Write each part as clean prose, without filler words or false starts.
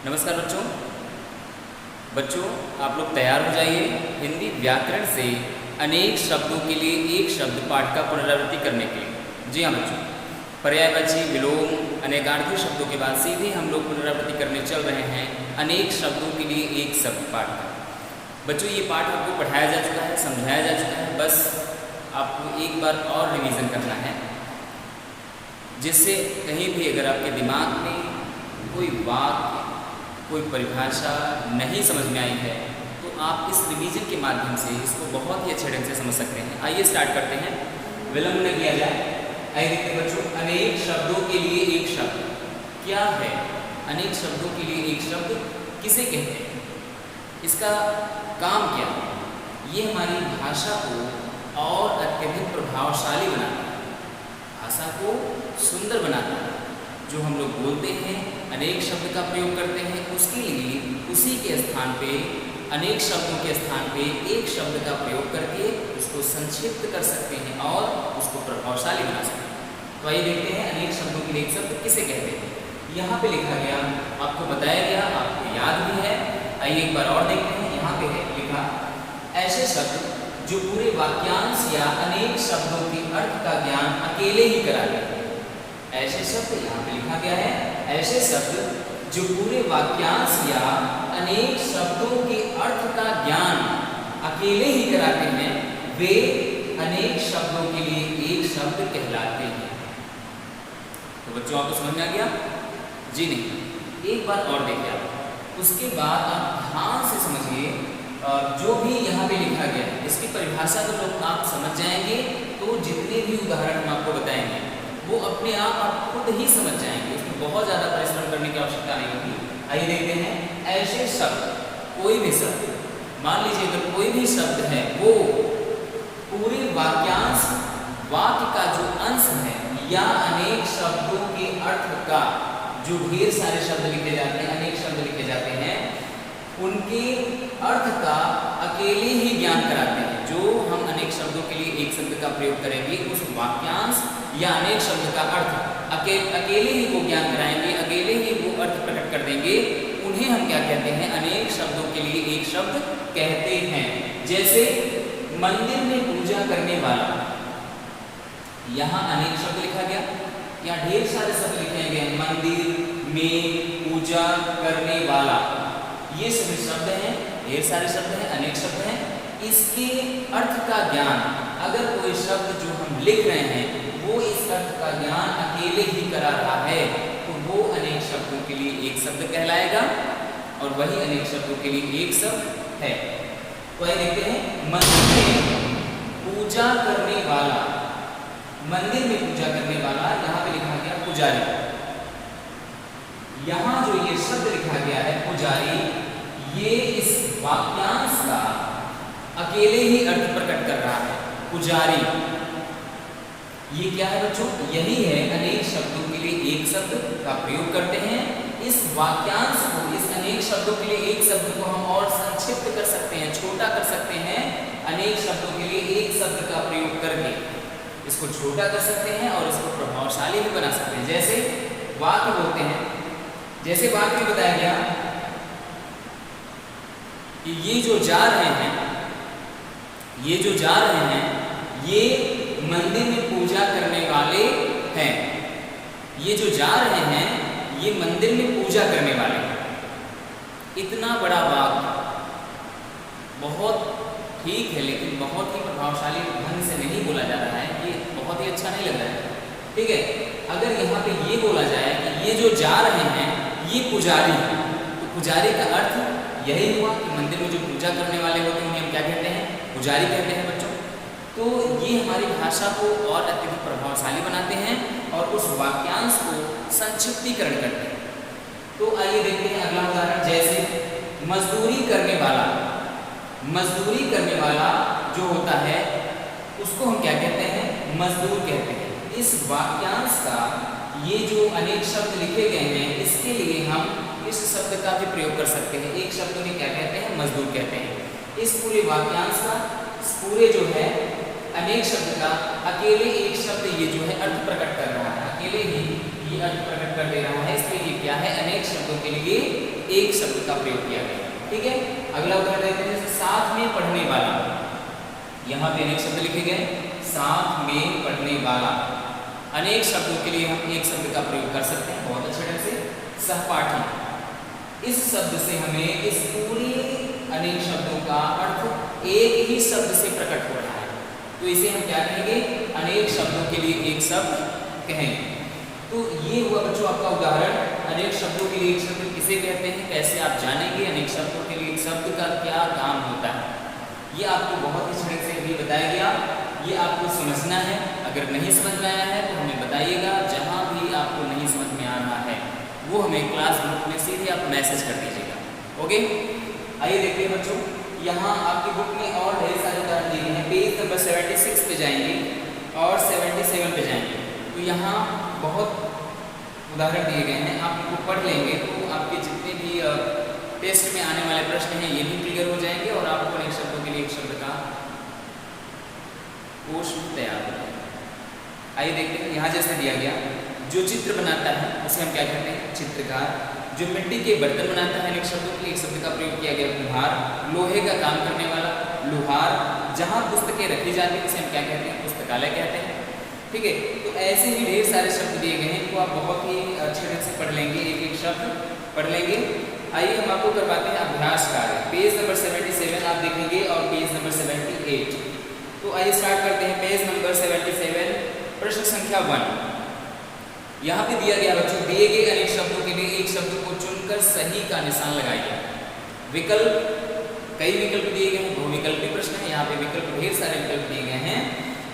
नमस्कार बच्चों आप लोग तैयार हो जाइए हिंदी व्याकरण से अनेक शब्दों के लिए एक शब्द पाठ का पुनरावृत्ति करने के लिए। जी हाँ बच्चों, पर्यायवाची, विलोम, अनेकार्थी शब्दों के बाद सीधे हम लोग पुनरावृत्ति करने चल रहे हैं अनेक शब्दों के लिए एक शब्द पाठ का। बच्चों ये पाठ आपको पढ़ाया जा चुका है, समझाया जा चुका है, बस आपको एक बार और रिवीजन करना है, जिससे कहीं भी अगर आपके दिमाग में कोई वाक्य, कोई परिभाषा नहीं समझ में आई है तो आप इस रिवीजन के माध्यम से इसको बहुत ही अच्छे ढंग से समझ सकते हैं। आइए स्टार्ट करते हैं, विलंब न किया जाए। आइए देखते हैं बच्चों, अनेक शब्दों के लिए एक शब्द क्या है? अनेक शब्दों के लिए एक शब्द किसे कहते हैं? इसका काम क्या है? ये हमारी भाषा को और अत्यधिक प्रभावशाली बनाता है, भाषा को सुंदर बनाता है। जो हम लोग बोलते हैं, अनेक शब्द का प्रयोग करते हैं, उसके लिए उसी के स्थान पे, अनेक शब्दों के स्थान पे एक शब्द का प्रयोग करके उसको संक्षिप्त कर सकते हैं और उसको प्रभावशाली बना सकते हैं। तो आइए देखते हैं अनेक शब्दों के लिए एक शब्द किसे कहते हैं। यहाँ पे लिखा गया, आपको बताया गया, आपको याद भी है। आइए एक बार और देखते हैं। यहाँ पे है लिखा, ऐसे शब्द जो पूरे वाक्यांश या अनेक शब्दों के अर्थ का ज्ञान अकेले ही कराते हैं। ऐसे शब्द यहाँ पे लिखा गया है, ऐसे शब्द जो पूरे वाक्यांश या अनेक शब्दों के अर्थ का ज्ञान अकेले ही कराते हैं, वे अनेक शब्दों के लिए एक शब्द कहलाते हैं। तो बच्चों आपको समझ में आ गया? जी नहीं, एक बार और देखिए आप, उसके बाद आप ध्यान से समझिए जो भी यहाँ पे लिखा गया है, इसकी परिभाषा को जब आप समझ जाएंगे तो जितने भी उदाहरण हम आपको बताएंगे वो अपने आप खुद ही समझ जाएंगे, उसमें बहुत ज़्यादा परिश्रम करने की आवश्यकता नहीं होगी। आइए देखते हैं, ऐसे शब्द, कोई भी शब्द, मान लीजिए अगर कोई भी शब्द है वो पूरे वाक्यांश, वाक्य का जो अंश है या अनेक शब्दों के अर्थ का, जो ढेर सारे शब्द लिखे जाते हैं, अनेक शब्द लिखे जाते हैं, उनके अर्थ का अकेले ही ज्ञान कराते हैं। जो हम अनेक शब्दों के लिए एक शब्द का प्रयोग करेंगे, उस वाक्यांश या अनेक शब्द का अर्थ अकेले ही वो ज्ञान कराएंगे, अकेले ही वो अर्थ प्रकट कर देंगे, उन्हें हम क्या कहते हैं? अनेक शब्दों के लिए एक शब्द कहते हैं। जैसे मंदिर में पूजा करने वाला, यहाँ अनेक शब्द लिखा गया, यहाँ ढेर सारे शब्द लिखे गए, मंदिर में पूजा करने वाला, ये सभी शब्द हैं, ढेर सारे शब्द हैं, अनेक शब्द हैं। इसके अर्थ का ज्ञान, अगर कोई शब्द जो हम लिख रहे हैं वो इस अर्थ का ज्ञान अकेले ही करा रहा है तो वो अनेक शब्दों के लिए एक शब्द कहलाएगा और वही अनेक शब्दों के लिए एक शब्द है। तो आइए देखते हैं, मंदिर में पूजा करने वाला, मंदिर में पूजा करने वाला, यहाँ पे लिखा गया पुजारी। यहाँ जो ये शब्द लिखा गया है पुजारी, ये इस वाक्यांश का अकेले ही अर्थ प्रकट कर रहा है। पुजारी, ये क्या है बच्चों? यही है, अनेक शब्दों के लिए एक शब्द का प्रयोग करते हैं। इस वाक्यांश को, इस अनेक शब्दों के लिए एक शब्द को हम और संक्षिप्त कर सकते हैं, छोटा कर सकते हैं। अनेक शब्दों के लिए एक शब्द का प्रयोग करके इसको छोटा कर सकते हैं और इसको प्रभावशाली भी बना सकते हैं। जैसे वाक्य बोलते हैं, जैसे वाक्य बताया गया कि ये जो जा रहे हैं, ये जो जा रहे हैं, ये मंदिर में पूजा करने वाले हैं। ये जो जा रहे हैं, ये मंदिर में पूजा करने वाले हैं। इतना बड़ा वाक्य बहुत ठीक है, लेकिन बहुत ही प्रभावशाली ढंग से नहीं बोला जा रहा है, ये बहुत ही अच्छा नहीं लग रहा है। ठीक है, अगर यहाँ पे ये बोला जाए कि ये जो जा रहे हैं ये पुजारी है, तो पुजारी का अर्थ यही हुआ कि मंदिर में जो पूजा करने वाले होते हैं उन्हें हम क्या कहते हैं? पुजारी कहते हैं बच्चों। तो ये हमारी भाषा को और अत्यधिक प्रभावशाली बनाते हैं और उस वाक्यांश को संक्षिप्तीकरण करते हैं। तो आइए देखते हैं अगला उदाहरण, जैसे मजदूरी करने वाला। मजदूरी करने वाला जो होता है उसको हम क्या कहते हैं? मजदूर कहते हैं। इस वाक्यांश का ये जो अनेक शब्द लिखे गए हैं, इसके लिए हम इस शब्द का भी प्रयोग कर सकते हैं। एक शब्द में क्या कहते हैं? मजदूर कहते हैं। इस पूरे वाक्यांश का, पूरे जो है अनेक शब्द का अकेले एक शब्द ये जो है अर्थ प्रकट कर रहा है, अकेले ही ये अर्थ प्रकट कर दे रहा है, इसलिए ये क्या है, अनेक शब्दों के लिए एक शब्द का प्रयोग किया गया। ठीक है, अगला उदाहरण देखते हैं, जैसे साथ में पढ़ने वाला। यहाँ पे अनेक शब्द लिखे गए, साथ में पढ़ने वाला। अनेक शब्दों के लिए हम एक शब्द का प्रयोग कर सकते हैं बहुत अच्छे ढंग से, सहपाठी। इस शब्द से हमें इस पूरे अनेक शब्दों का अर्थ एक ही शब्द से प्रकट हो रहा है, तो इसे हम क्या कहेंगे, अनेक शब्दों के लिए एक शब्द कहेंगे। तो ये हुआ बच्चों आपका उदाहरण, अनेक शब्दों के लिए एक शब्द किसे कहते हैं, कैसे आप जानेंगे अनेक शब्दों के लिए एक शब्द का क्या काम होता है। ये आपको बहुत ही अच्छे से भी बताया गया, ये आपको समझना है। अगर नहीं समझ में आया है तो हमें बताइएगा, जहाँ भी आपको नहीं समझ में आ रहा है वो हमें क्लास ग्रुप में सीधे आप मैसेज कर दीजिएगा। ओके, आइए देखते हैं बच्चों, यहाँ आपकी बुक में और ढेर सारे उदाहरण दिए हैं। पेज नंबर 76 पे जाएंगे और 77 पे जाएंगे, तो यहाँ बहुत उदाहरण दिए गए हैं। आप इनको पढ़ लेंगे तो आपके जितने भी टेस्ट में आने वाले प्रश्न हैं ये भी क्लियर हो जाएंगे और आपको अनेक शब्दों के लिए एक शब्द का कोश तैयार हो जाएगा। आइए देखते हैं, यहाँ जैसे दिया गया, जो चित्र बनाता है उसे हम क्या कहते हैं, चित्रकार। जो मिट्टी के बर्तन बनाता है, अनेक शब्दों के लिए एक शब्द का प्रयोग किया गया, कुम्हार। लोहे का काम करने वाला, लोहार। जहाँ पुस्तकें रखी जाती है उसे हम क्या कहते हैं, पुस्तकालय कहते हैं। ठीक है, तो ऐसे ही ढेर सारे शब्द दिए गए हैं, इनको आप बहुत ही अच्छे ढंग से पढ़ लेंगे, एक एक शब्द पढ़ लेंगे। आइए हम आपको करवाते हैं अभ्यास कार्य। पेज नंबर 77 आप देखेंगे और पेज नंबर 78। तो आइए स्टार्ट करते हैं। पेज नंबर 77, प्रश्न संख्या 1। यहाँ पे दिया गया बच्चों, दिए गए अनेक शब्दों के लिए एक शब्द को चुनकर सही का निशान लगाइए। विकल्प, कई विकल्प दिए गए हैं, बहुविकल्पी प्रश्न है। यहाँ पे विकल्प, ढेर सारे विकल्प दिए गए हैं।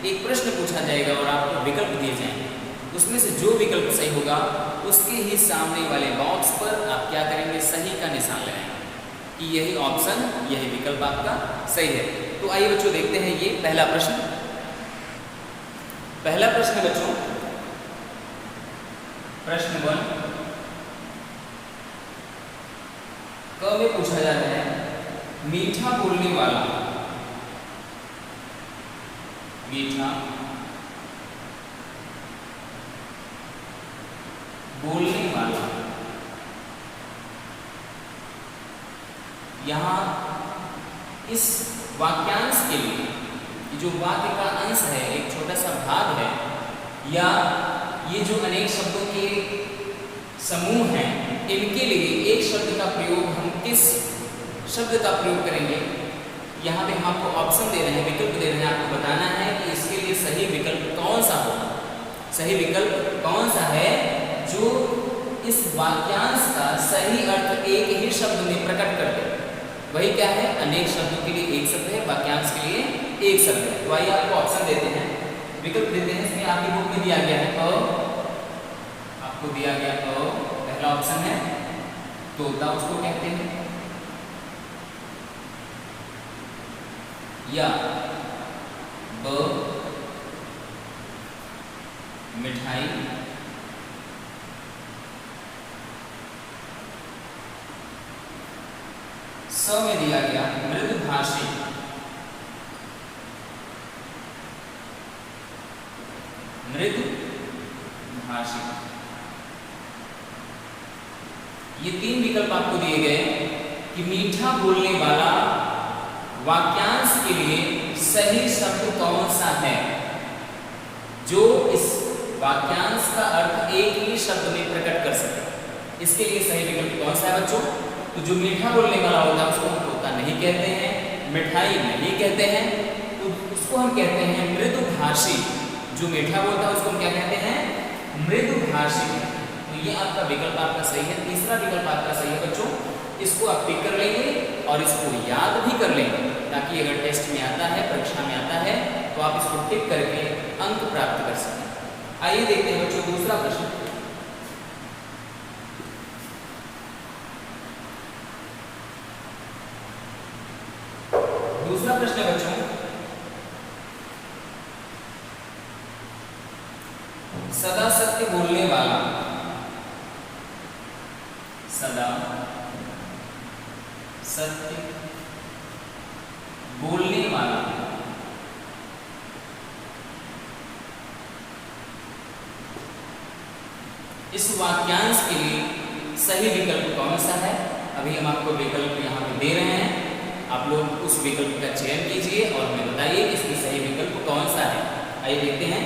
एक प्रश्न पूछा जाएगा और आपको विकल्प दिए जाएंगे, उसमें से जो विकल्प सही होगा उसके ही सामने वाले बॉक्स पर आप क्या करेंगे, सही का निशान लगाएंगे कि यही ऑप्शन, यही विकल्प आपका सही है। तो आइए बच्चों देखते हैं ये पहला प्रश्न। पहला प्रश्न बच्चों, प्रश्न 1 क में पूछा जा रहा है, मीठा बोलने वाला। मीठा बोलने वाला। यहाँ इस वाक्यांश के लिए जो वाक्य का अंश है, एक छोटा सा भाग है, या ये जो अनेक शब्दों के समूह हैं, इनके लिए एक शब्द का प्रयोग हम किस शब्द का प्रयोग करेंगे। यहाँ पे हम आपको ऑप्शन दे रहे हैं, विकल्प दे रहे हैं, आपको बताना है कि इसके लिए सही विकल्प कौन सा होगा। सही विकल्प कौन सा है जो इस वाक्यांश का सही अर्थ एक ही शब्द में प्रकट कर दे। वही क्या है, अनेक शब्दों के लिए एक शब्द है, वाक्यांश के लिए एक शब्द है। तो आइए आपको ऑप्शन देते हैं, विकल्प देते हैं। इसमें आपकी बुक में दिया गया है आपको दिया गया पहला ऑप्शन है तोता, उसको कहते हैं, या ब मिठाई, स में दिया गया मृदुभाषी, मृदुभाषी। ये 3 विकल्प आपको दिए गए कि मीठा बोलने वाला वाक्यांश के लिए सही शब्द कौन सा है जो इस वाक्यांश का अर्थ एक ही शब्द में प्रकट कर सके। इसके लिए सही विकल्प कौन सा है बच्चों, तो जो मीठा बोलने वाला होता है उसको हम तोता नहीं कहते हैं, मिठाई नहीं कहते हैं, तो उसको हम कहते हैं मृदुभाषी। जो मीठा बोलता है उसको हम क्या कहते हैं, मृदुभाषी। तो ये आपका विकल्प आपका सही है। तीसरा विकल्प आपका सही है बच्चों, इसको आप टिक कर लेंगे और इसको याद भी कर लेंगे, ताकि अगर टेस्ट में आता है, परीक्षा में आता है, तो आप इसको टिक करके अंक प्राप्त कर सकें। आइए देखते हैं बच्चों दूसरा प्रश्न। दूसरा प्रश्न है बच्चों, सदा सत्य बोलने वाला। सदा सत्य बोलने वाला। इस वाक्यांश के लिए सही विकल्प कौन सा है। अभी हम आपको विकल्प यहाँ पे दे रहे हैं, आप लोग उस विकल्प का चयन कीजिए और हमें बताइए कि इसमें सही विकल्प कौन सा है। आइए देखते हैं।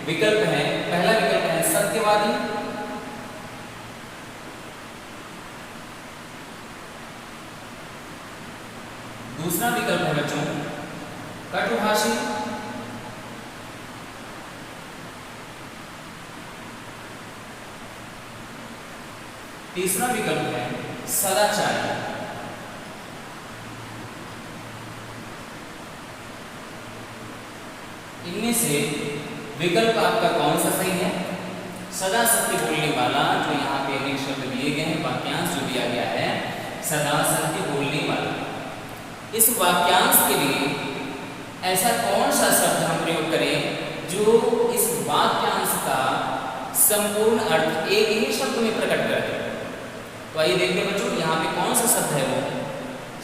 विकल्प है, पहला विकल्प है सत्यवादी, दूसरा विकल्प है बच्चों कटुभाषी, तीसरा विकल्प है सदाचारी। इनमें से विकल्प आपका कौन सा सही है। सदा सत्य बोलने वाला, जो यहाँ पे अनेक शब्द दिए गए हैं, वाक्यांश जो दिया गया है सदा सत्य बोलने वाला, इस वाक्यांश के लिए ऐसा कौन सा शब्द हम प्रयोग करें जो इस वाक्यांश का संपूर्ण अर्थ एक ही शब्द में प्रकट कर दे। तो आइए देखते हैं बच्चों, यहाँ पे कौन सा शब्द है, वो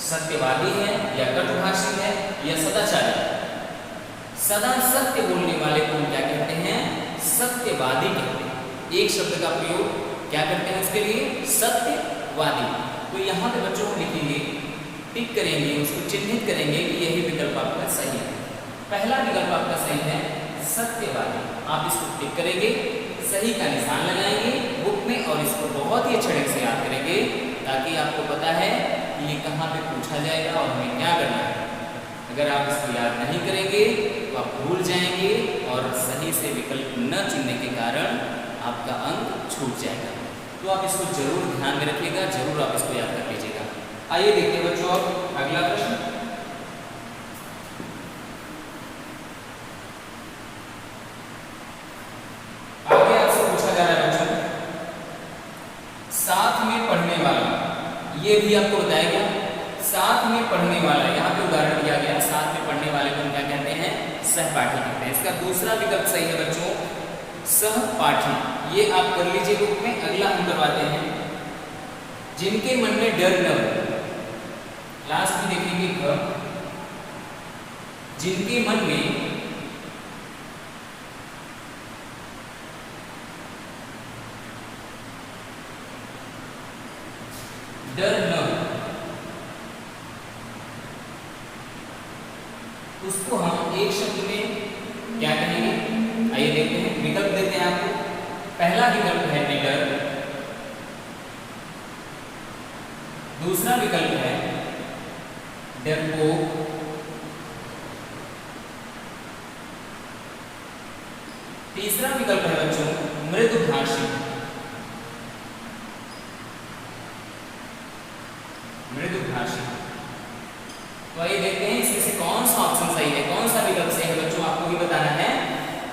सत्यवादी है या कटुभाषी है या सदाचारी। सदा सत्य बोलने वाले को हम क्या कहते हैं, सत्यवादी कहते हैं। एक शब्द का प्रयोग क्या करते हैं उसके लिए, सत्यवादी। तो यहाँ पे बच्चों हम लिखेंगे, टिक करेंगे, उसको चिन्हित करेंगे कि यही विकल्प आपका सही है। पहला विकल्प आपका सही है सत्यवादी। आप इसको टिक करेंगे, सही का निशान लगाएंगे बुक में और इसको बहुत ही अच्छे ढंग से याद करेंगे, ताकि आपको पता है कि ये कहाँ पे पूछा जाएगा और हमें क्या करना है। अगर आप इसको याद नहीं करेंगे तो आप भूल जाएंगे और सही से विकल्प न चुनने के कारण आपका अंक छूट जाएगा। तो आप इसको जरूर ध्यान में रखिएगा, जरूर आप इसको याद कर लीजिएगा। आइए देखते हैं बच्चों अब अगला प्रश्न। आगे आपसे पूछा जा रहा है बच्चों, साथ में पढ़ने वाला, ये भी आपको बताया गया साथ में पढ़ने वाला। यहाँ पे उदाहरण दिया गया, साथ में पढ़ने वाले को हम क्या कहते हैं, सहपाठी कहते हैं। इसका दूसरा विकल्प सही है बच्चों सहपाठी। ये आप कर लीजिए बुक में। अगला हम करवाते हैं, जिनके मन में डर न हो। लास्ट में देखेंगे जिनके मन में डर न हो, उसको हम एक शब्द में क्या कहेंगे। आइए देखते हैं, विकल्प देते हैं आपको। पहला विकल्प है निडर, दूसरा विकल्प है डरपोक, तीसरा विकल्प है बच्चों मृदुभाषी। मृदुभाषी। तो आइए देखते हैं इसमें से कौन सा ऑप्शन सही है, कौन सा विकल्प सही है। बच्चों आपको भी बताना है,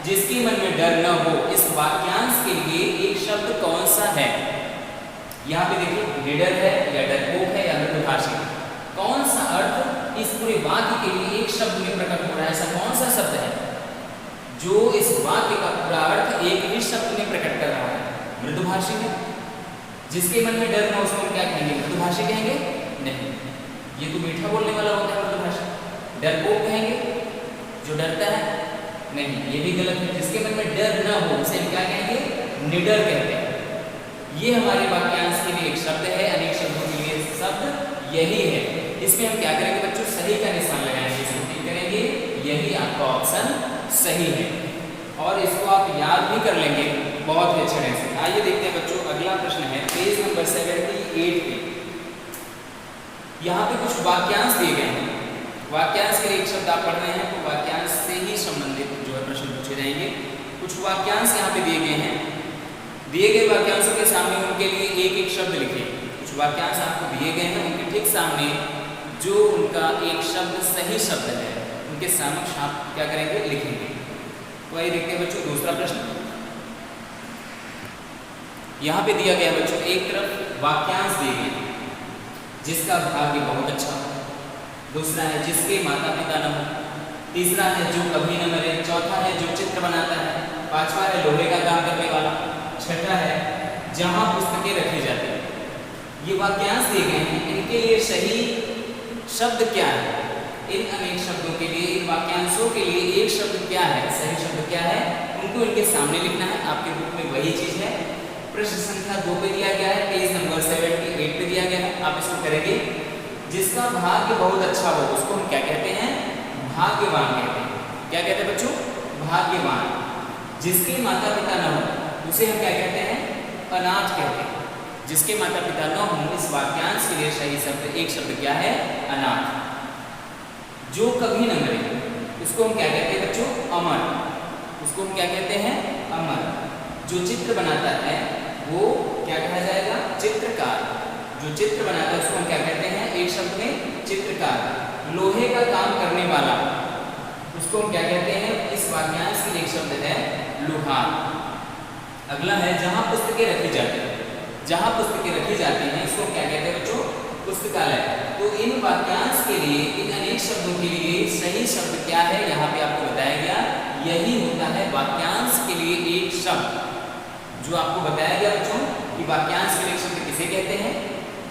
जिसके मन में डर न हो, इस वाक्यांश के लिए एक शब्द कौन सा है। यहाँ पे देखिए निडर है या डरपोक है या मृदुभाषी। कौन सा अर्थ इस पूरे वाक्य के लिए एक शब्द में प्रकट हो रहा है, ऐसा कौन सा शब्द है जो इस वाक्य का पूरा अर्थ एक ही शब्द में प्रकट कर रहा है। मृदुभाषी है। जिसके मन में डर न हो उसको हम क्या कहेंगे, मृदुभाषी कहेंगे? नहीं, ये तो मीठा बोलने वाला होता है मृदुभाषी। डरपोक कहेंगे जो डरता है? नहीं, ये भी गलत है। जिसके मन में डर न हो उसे हम क्या कहेंगे, निडर कहते हैं। ये हमारे वाक्यांश के लिए एक शब्द है, अनेक शब्दों के लिए शब्द यही है। इसमें हम क्या करेंगे बच्चों, सही का निशान लगाएंगे, इसको टिक करेंगे, यही आपका ऑप्शन सही है। और इसको आप याद भी कर लेंगे बहुत ही अच्छे ढंग से। आइए देखते हैं बच्चों, अगला प्रश्न है पेज नंबर 78 पे। यहाँ पे कुछ वाक्यांश दिए गए हैं। वाक्यांश के लिए एक शब्द आप पढ़ रहे हैं तो वाक्यांश से ही संबंधित जो है प्रश्न पूछे जाएंगे। कुछ वाक्यांश यहाँ पे दिए गए हैं। दिए गए वाक्यांशों के सामने उनके लिए एक एक शब्द लिखिए। कुछ वाक्यांश आपको दिए गए हैं, उनके ठीक सामने जो उनका एक शब्द सही शब्द है उनके समक्ष आप क्या करेंगे, लिखेंगे। तो आइए देखते हैं बच्चों दूसरा प्रश्न। यहाँ पे दिया गया बच्चों, एक तरफ वाक्यांश दिए गए जिसका भाग्य बहुत अच्छा हो, दूसरा है जिसके माता पिता न हो, तीसरा है जो कभी न मरे, चौथा है जो चित्र बनाता है, पांचवा है लोहे का काम करने वाला, छठा है जहां पुस्तकें रखी जाती हैं। ये वाक्यांश दिए गए हैं, इनके लिए सही शब्द क्या है। इन अनेक शब्दों के लिए, इन वाक्यांशों के लिए एक शब्द क्या है, सही शब्द क्या है, उनको इनके सामने लिखना है। आपके बुक में वही चीज है। प्रश्न संख्या 2 पे दिया गया है, पेज नंबर 78 पे दिया गया है। आप इसको करेंगे। जिसका भाग्य बहुत अच्छा हो उसको हम क्या कहते हैं? भाग्यवान कहते हैं। क्या कहते हैं बच्चों? भाग्यवान। जिसके माता पिता न हो उसे हम क्या कहते हैं? अनाथ कहते हैं। जिसके माता पिता न हो, इस वाक्यांश के लिए सही शब्द एक शब्द क्या है? अनाथ। जो कभी न मरे उसको हम क्या कहते हैं बच्चों? अमर। उसको हम क्या कहते हैं? अमर। जो चित्र बनाता है वो क्या कहा जाएगा? चित्रकार। जो चित्र बनाता है उसको हम क्या कहते हैं? एक शब्द में चित्रकार। लोहे का काम करने वाला उसको हम क्या कहते हैं? इस वाक्यांश के लिए एक शब्द है लोहार। अगला है जहां पुस्तकें रखी जाती है। जहां पुस्तकें रखी जाती हैं इसको क्या कहते हैं बच्चों? पुस्तकालय। तो इन वाक्यांश के लिए, इन अनेक शब्दों के लिए सही शब्द क्या है यहाँ पे आपको बताया गया। यही होता है वाक्यांश के लिए एक शब्द, जो आपको बताया गया बच्चों कि वाक्यांश के लिए एक शब्द किसे कहते हैं?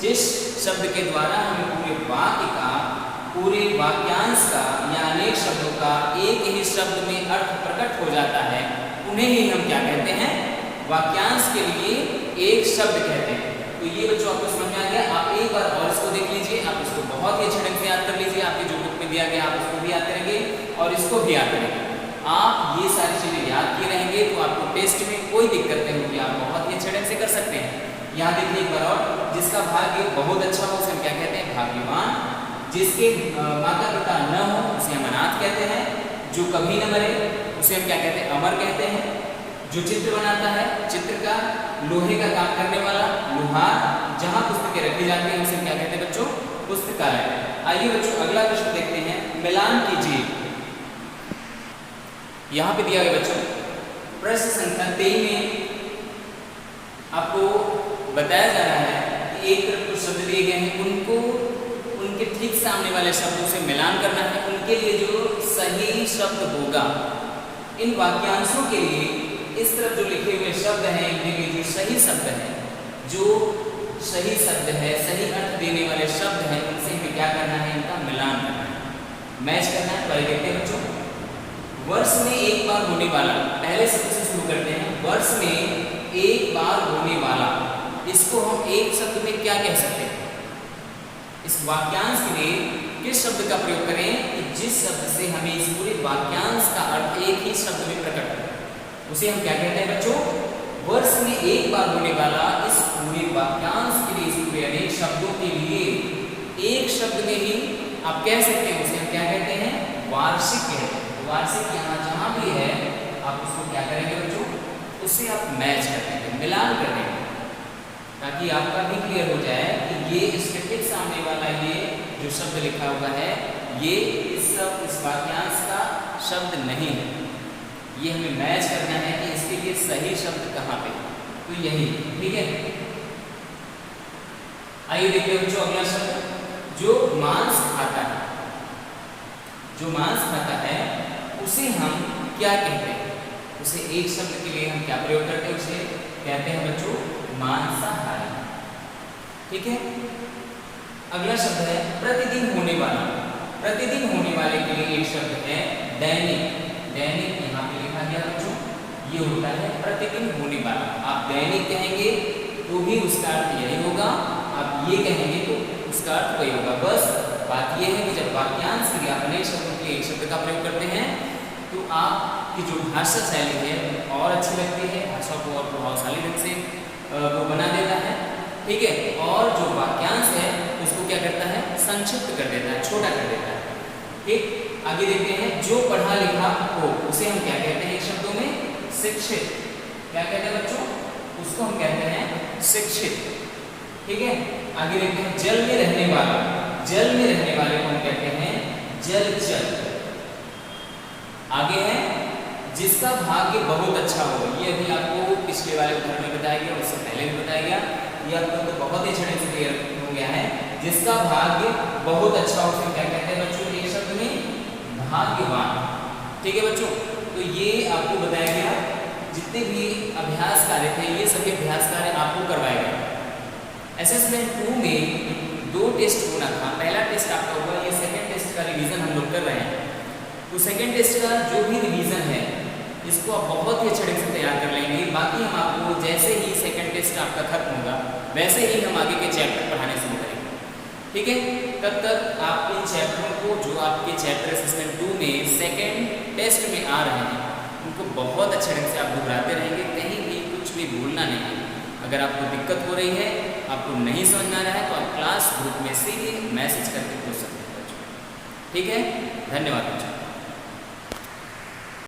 जिस शब्द के द्वारा हमें पूरे वाक्य का, पूरे वाक्यांश का या अनेक शब्दों का एक ही शब्द में अर्थ प्रकट हो जाता है, उन्हें ही हम क्या कहते हैं? वाक्यांश के लिए एक शब्द कहते हैं। तो ये बच्चों आपको समझ में आ गया। आप एक बार और इसको देख लीजिए, आप इसको बहुत ही अच्छे ढंग से याद कर लीजिए। आपके जो बुक में दिया गया आप उसको भी याद करेंगे और इसको भी याद करेंगे। आप ये सारी चीजें याद किए रहेंगे तो आपको टेस्ट में कोई दिक्कत नहीं होगी, आप बहुत ही अच्छे ढंग से कर सकते हैं। यहाँ देखिए एक बार और, जिसका भाग्य बहुत अच्छा हो उसे हम क्या कहते हैं? भाग्यवान। जिसके माता पिता न हो उसे हम अनाथ कहते हैं। जो कभी न मरे उसे हम क्या कहते हैं? अमर कहते हैं। जो चित्र बनाता है चित्रकार। लोहे का काम करने वाला लोहार। जहां पुस्तकें रखी जाती हैं उसे हम क्या कहते हैं बच्चों? पुस्तकालय। आइए बच्चों अगला प्रश्न देखते हैं। मिलान कीजिए। यहाँ पे दिया गया बच्चों प्रश्न संख्या 23 में आपको बताया जा रहा है कि एक तरफ कुछ शब्द दिए गए हैं, उनको उनके ठीक सामने वाले शब्दों से मिलान करना है। उनके लिए जो सही शब्द होगा, इन वाक्यांशों के लिए इस तरफ जो लिखे हुए शब्द हैं, इनके लिए जो सही शब्द है, जो सही शब्द है, सही अर्थ देने वाले शब्द हैं, उनसे हमें क्या करना है? इनका मिलान करना है, मैच करना है। पहले देखते हैं बच्चों, वर्ष में एक बार होने वाला, पहले शब्द से शुरू करते हैं। वर्ष में एक बार होने वाला, इसको हम एक शब्द में क्या कह सकते हैं? इस वाक्यांश के लिए किस शब्द का प्रयोग करें कि जिस शब्द से हमें इस पूरे वाक्यांश का अर्थ एक ही शब्द में प्रकट हो, उसे हम क्या कहते हैं बच्चों? वर्ष में एक बार होने वाला। इस पूरे वाक्यांश के लिए, इस पूरे अनेक शब्दों के लिए एक शब्द में ही आप कह सकते हैं, उसे हम क्या कहते हैं? वार्षिक कहते हैं। वार्षिक यहाँ जहाँ भी है आप उसको क्या करेंगे बच्चों? उससे आप मैच कर देंगे, मिलान कर देंगे, ताकि आपका भी क्लियर हो जाए कि ये इसके ठीक सामने वाला ये जो शब्द लिखा हुआ है ये इस वाक्यांश का शब्द नहीं है। ये हमें मैच करना है कि इसके लिए सही शब्द कहाँ पे, तो यही। ठीक है, आइए देखते हैं बच्चों अगला शब्द। जो मांस खाता है, जो मांस खाता है उसे हम क्या कहते हैं? उसे एक शब्द के लिए हम क्या प्रयोग करते हैं? उसे कहते हैं बच्चों मांसाहारी। ठीक है, अगला शब्द है प्रतिदिन होने वाला। प्रतिदिन होने वाले के लिए एक शब्द है दैनिक। दैनिक यहाँ पे लिखा गया बच्चों, ये होता है प्रतिदिन होने वाला। आप दैनिक कहेंगे तो भी उसका अर्थ यही होगा, आप ये कहेंगे तो उसका अर्थ वही होगा। बस बात यह है कि जब वाक्यांश के लिए आप अनेक शब्दों के लिए एक शब्द का प्रयोग करते हैं तो आपकी जो भाषा शैली है और अच्छी लगती है, भाषा को और प्रभावशाली ढंग से वो बना देता है। ठीक है, और जो वाक्यांश है उसको क्या करता है? संक्षिप्त कर देता है, छोटा कर देता है। ठीक, आगे देखते हैं। जो पढ़ा लिखा हो उसे हम क्या कहते हैं? एक शब्दों में शिक्षित। क्या कहते हैं बच्चों? उसको हम कहते हैं शिक्षित। ठीक है, आगे देखते हैं। जल में रहने वाला, जल में रहने वाले को हम कहते हैं जलचर। आगे है जिसका भाग्य बहुत अच्छा हो। ये अभी आपको पिछले वाले उदाहरण में बताया गया, उससे पहले भी बताया गया, ये आपको तो बहुत ही अच्छे ढंग से क्लियर हो गया है। जिसका भाग्य बहुत अच्छा हो उसे क्या कहते हैं बच्चों? एक शब्द में भाग्यवान। ठीक है बच्चों, तो ये आपको बताया गया। जितने भी अभ्यास कार्य थे ये सभी अभ्यास कार्य आपको करवाए गए। असेसमेंट 2 में 2 टेस्ट होना था। पहला टेस्ट आपका हुआ, ये सेकंड टेस्ट का रिवीजन हम लोग कर रहे हैं। तो सेकंड टेस्ट का जो भी रिवीजन है इसको आप बहुत ही अच्छे ढंग से तैयार कर लेंगे। बाकी हम आपको जैसे ही सेकंड टेस्ट आपका खत्म होगा वैसे ही हम आगे के चैप्टर पढ़ाने शुरू करेंगे, ठीक है। तब तक आप इन चैप्टरों को जो आपके चैप्टर असेसमेंट 2 में सेकंड टेस्ट में आ रहे हैं उनको बहुत अच्छे ढंग से आप दोहराते रहेंगे, कहीं भी कुछ भी भूलना नहीं। अगर आपको दिक्कत हो रही है, आपको नहीं समझ में आ रहा है, तो आप क्लास ग्रुप में सीधे मैसेज करके पूछ सकते हैं, ठीक है। धन्यवाद बच्चों।